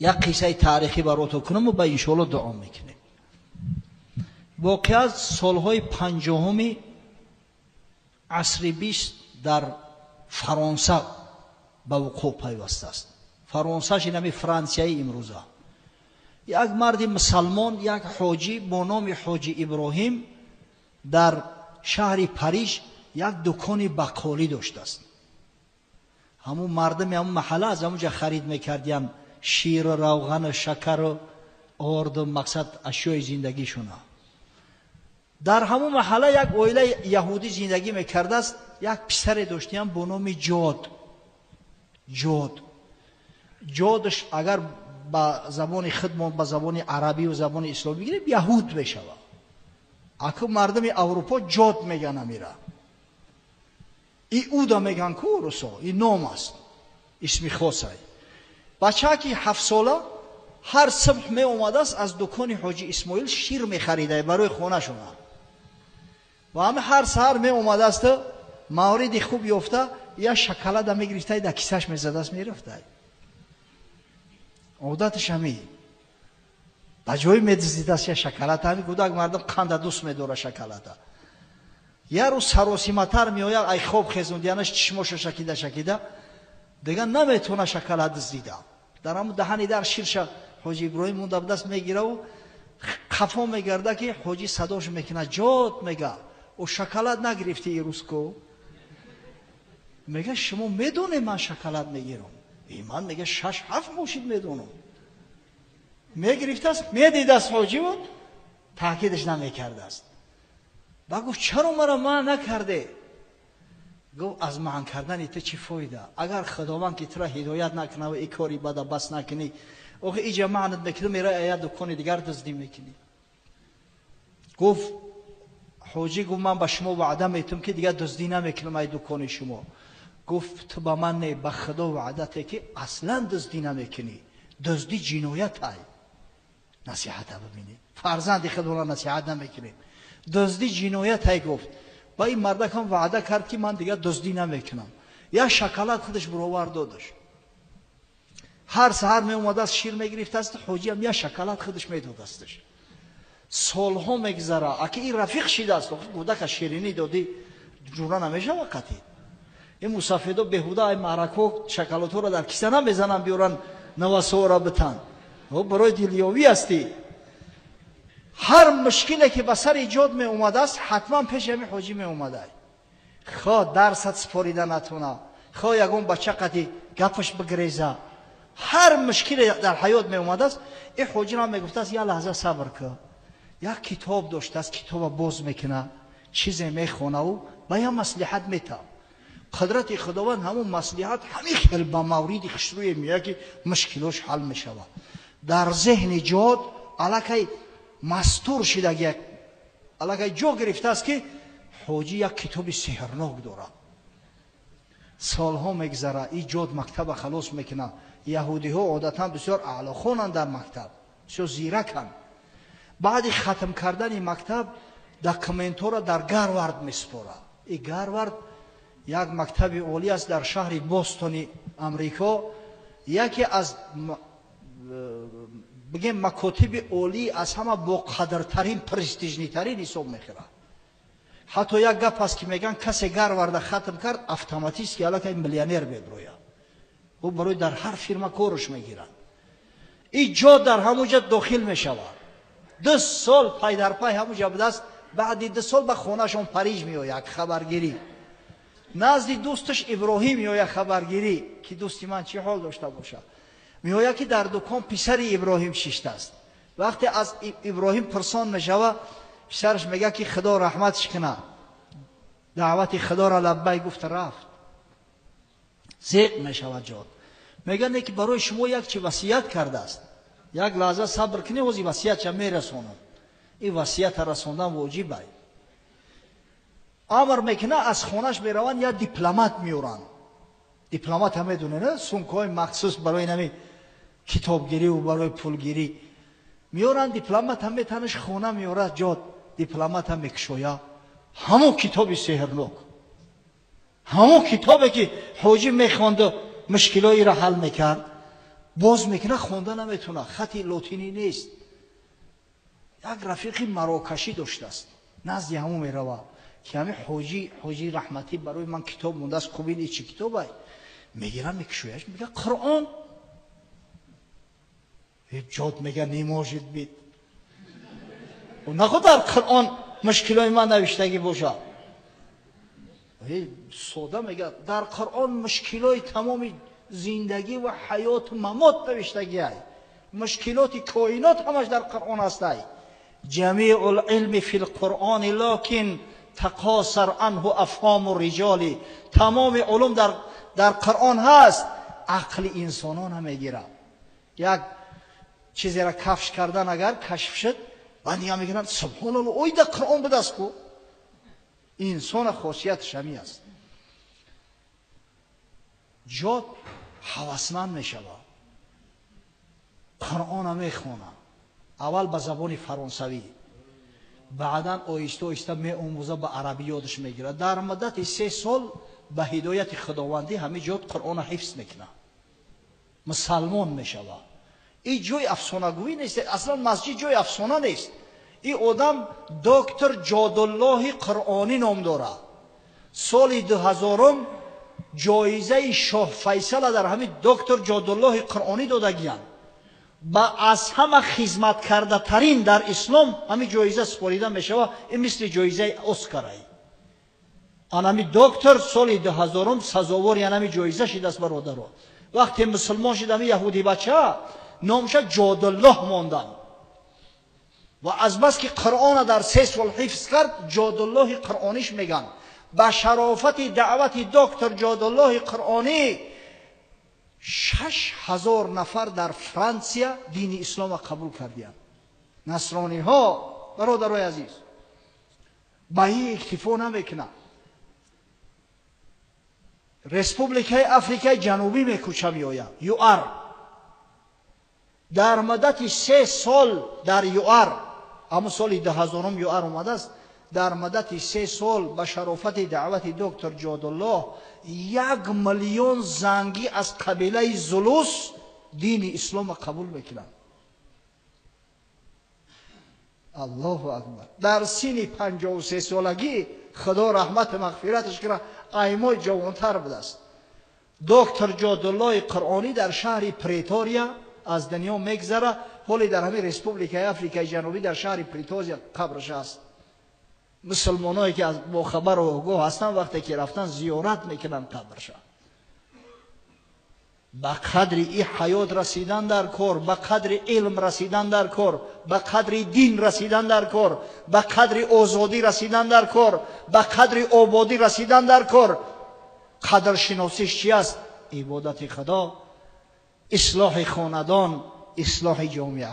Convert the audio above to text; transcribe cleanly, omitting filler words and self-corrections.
یک قصه تاریخی براتون کنم و به انشالله دعا میکنیم. واقعا سالهای پنجاهمی عصر 20 در فرانسه به وقوع پیوسته است. فرانسه شنمی فرانسیای امروزه. یک مرد مسلمان، یک حاجی با نام حاجی ابراهیم در شهر پاریس یک دکان بقالی داشته است. همون مردم همون محله از همونجا خرید میکردیم شیر، روغن، شکر، آرد، مقصد اشیای زندگیشونه. در همون محله یک عائله یهودی زندگی میکرده است. یک پسر داشتیم با نام جادش اگر با زبان خودمان با زبان عربی و زبان اسلامی بگیریم یهود میشود. اکو مردم اروپا جاد میگن میره. ای اودا میگن که رسا این نام است، اسمی خاصه. بچه که 7 ساله هر صبح می اومده است از دکان حاجی اسماعیل شیر می خریده برای خانه شونه و همه هر سحر می اومده است مورد خوب یافته یا شکلات می گرفته در کیسهش می زده است می رفته. عادتش همی بجای می دزدیده است یا شکلات همی کودک مردم قند دوست می دوره شکلات. یه روز سراسیمتر می آید ای خواب خیزوندیانش چشماشو شکیده دیگه نمیتونه شکلات دزدیده. در همون دهنی در شیرش حاجی ابراهیم مونده به دست میگیره و خفا میگرده که حاجی صداش میکنه جاد میگه او شکلات نگرفتی این روز کو؟ میگه شما میدونه من شکلات میگیرم؟ من میگه 6-7 ماشین میدونم. میگرفته است میدیده است حاجی بود تاکیدش نمیکرده است. بگو چرا مرا من نکرده؟ گو از من کردن تو چی فایده؟ اگر خداوند که تو را هدایت نکنه و این کاری بده بس نکنی آخه اینجا معنت میکنه میره ایت دکان دیگر دزدی میکنی. گفت حاجی گفت من به شما وعده میتونم که دیگر دزدی نمیکنم ای دکان شما. گفت تو به من نه به خدا وعدته که اصلا دزدی نمیکنی. دزدی جنایت ای. نصیحت ببینی فرزند خدا را نصیحت نمیکنیم. دزدی جنایت ای. گفت با این مرد هم وعده کرد که من دیگه دزدی نمیکنم. یا شکلات خودش برآور دادش. هر سحر می اومده است شیر میگرفت است حاجی هم یا شکلات خودش میداد استش. سالها میگذره اگه این رفیق شده است کودک شیرینی دادی جورا نمیشه وقتی. این مسافرها بهوده ای معرکو شکلات را در کیسه نمیزنن بیارن نواسو را بتن. او برای دیلیاوی استی. هر مشکلی که به سر ایجاد می اومده است حتما پیش همین حاجی می اومده. خواه درست سپاریده نتونه، خواه یگون بچه قدی گپش بگریزه، هر مشکلی در حیات می اومده است این حاجی را می گفته است یا لحظه صبر که یک کتاب داشته است کتاب باز میکنه چیزی می خونه و به یا مصلحت میته. قدرت خداوند همون مصلحت همین خیلی با موردی خشروی میگه که مشکلش حل میشود. در ذهن جاد علاقه مستور شده یک علاقه جا گرفته است که حاجی یک کتاب سحرناک داره. سالها میگذره این جاد مکتب خلاص میکنه. یهودی ها عادتا بسیار اعلی خوانند در مکتب بسیار زیرکند. بعد ختم کردن مکتب دکومنت ها را در گاروارد میسپاره. این گاروارد یک مکتب عالی است در شهر بوستون امریکا. یکی از بگیم مکاتب عالی از همه با قدرترین پرستیژنی ترین حساب میخوره. حتی یک گپ است که میگن کسی گاروارد ختم کرد اتوماتیک که الان میلیونر میبروید. او برای در هر فرما کارش میگیرن. این جا در همونجا داخل میشود. 2 سال پای در پای همونجا بوده است. بعد 2 سال به خونهشون پاریس میآید خبرگیری. نزد دوستش ابراهیم میآید خبرگیری که دوستی من چه حال داشته باشه. میآید که در دکان پسر ابراهیم شیشته است. وقتی از ابراهیم پرسان میشوه پسرش میگه که خدا رحمتش کنه دعوت خدا را لبیک گفت رفت. زیق میشود جاد. میگن که برای شما یک چی وصیت کرده است یک لحظه صبر کنی و این وصیت چه میرسونم. این وصیت رسوندن واجبه. امر میکنه از خونش میروند یا دیپلمات میورن. دیپلمات هم میدونه نه سونکای مخصوص برای نمی کتابگیری و برای پولگیری میورن. دیپلمات هم میتنش خونه میوره جاد. دیپلمات هم میکشویا همون کتاب سحرناک همون کتابی که حاجی میخواند مشکلاتی را حل میکرد باز میکنه خونده نمیتونه، خطی لاتینی نیست. یک رفیقی مراکشی داشته است، نزد همون میروه که همین حاجی رحمتی برای من کتاب مونده است، خوبین این چی کتابه؟ میگیرم میکشویش، میگه قرآن. جاد میگه نماجد بید و نخود در قرآن مشکلای من نوشتگی باشه. ساده میگه در قرآن مشکلای تمام زندگی و حیات و ممات نوشتگی های، مشکلات کائنات همش در قرآن است. جمیع العلم فی القرآن لکن تقاصر عنه افهام الرجال. تمام علوم در قرآن هست، عقل انسانان نمیگیره. یک چیزی را کفش کردن اگر کشف شد، بعد دیگه میگن سبحان الله اوی در قرآن به دست کو. انسان خاصیتش همین است. جاد هوسمند میشود، قرآن میخونه، اول به زبان فرانسوی، بعدا آیسته آیسته میآموزه به عربی یادش میگیره. در مدت 3 سال به هدایت خداوندی همین جاد قرآن حفظ میکنه، مسلمان میشود. این جای افسانه‌گویی نیست، اصلا مسجد جای افسانه نیست. این آدم دکتر جادالله قرآنی نام داره. سال 2000 جایزه شاه فیصل در همین دکتر جادالله قرآنی دادگیان. با از همه خدمت کرده ترین در اسلام همین جایزه سپاریده میشود. این مثل جایزه اسکارای. آن همین دکتر سال 2000 سزاوار همین جایزه شده است برادران. وقتی مسلمان شد همین یهودی بچه نامش جادالله ماندن و از بس که قرآن در 3 سال حفظ کرد جادالله قرآنیش میگن. با شرافت دعوت دکتر جادالله قرآنی 6000 نفر در فرانسه دین اسلام قبول کردند. نصرانی ها برادرای عزیز با این اکتفا نمیکنه. رسپوبلیکای افریقای جنوبی میکوچه میآید. یوار در مدت 3 سال در یوار، همون سال 2000 یوار اومده است، در مدت 3 سال به شرافت دعوت دکتر جادالله 1 میلیون زنگی از قبیله زلوس دین اسلام قبول میکنند. الله اکبر. در سن 53 سالگی خدا رحمت مغفرتش کنه ایمای جوانتر بوده است. دکتر جادالله قرآنی در شهر پریتوریا از دنیا میگذره. حالی در همین رسپوبلیکای افریقای جنوبی در شهر پریتوریا قبرش است. مسلمانایی که با خبر و آگاه هستن وقتی که رفتن زیارت میکنن قبرش. به قدر این حیات رسیدن در کار، به قدر علم رسیدن در کار، به قدر دین رسیدن در کار، به قدر آزادی رسیدن در کار، به قدر آبادی رسیدن در کار. قدر شناسیش چی است؟ عبادت خدا، اصلاح خاندان، اصلاح جامعه.